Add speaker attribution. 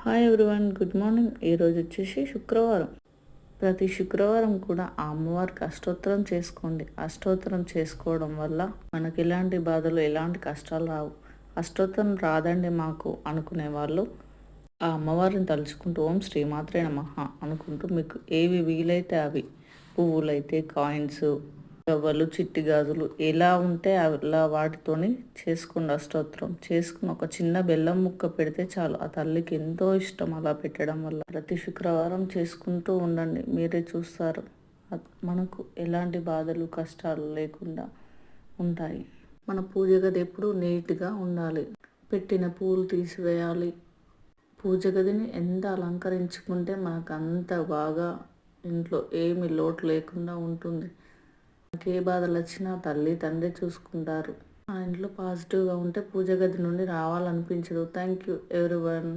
Speaker 1: Hi everyone, good morning. ఈరోజు వచ్చేసి శుక్రవారం. ప్రతి శుక్రవారం కూడా ఆ అమ్మవారికి అష్టోత్తరం చేసుకోండి. అష్టోత్తరం చేసుకోవడం వల్ల మనకి ఎలాంటి బాధలు, ఎలాంటి కష్టాలు రావు. అష్టోత్తరం రాదండి మాకు అనుకునే వాళ్ళు ఆ అమ్మవారిని తలుచుకుంటూ ఓం శ్రీమాత్రే నమః అనుకుంటూ మీకు ఏవి వీలైతే అవి, పువ్వులైతే కాయిన్స్, గవ్వలు, చిట్టి గాజులు ఎలా ఉంటే అలా వాటితోని చేసుకోండి. అష్టోత్తరం చేసుకుని ఒక చిన్న బెల్లం ముక్క పెడితే చాలు. ఆ తల్లికి ఎంతో ఇష్టం అలా పెట్టడం వల్ల. ప్రతి శుక్రవారం చేసుకుంటూ ఉండండి, మీరే చూస్తారు మనకు ఎలాంటి బాధలు, కష్టాలు లేకుండా ఉంటాయి. మన పూజ గది ఎప్పుడు నీట్గా ఉండాలి. పెట్టిన పూలు తీసివేయాలి. పూజ గదిని ఎంత అలంకరించుకుంటే మనకు అంత బాగా ఇంట్లో ఏమి లోటు లేకుండా ఉంటుంది. మనకి ఏ బాధలు వచ్చినా తల్లి తండ్రి చూసుకుంటారు. ఆ ఇంట్లో పాజిటివ్గా ఉంటే పూజ గది నుండి రావాలనిపించదు. Thank you everyone.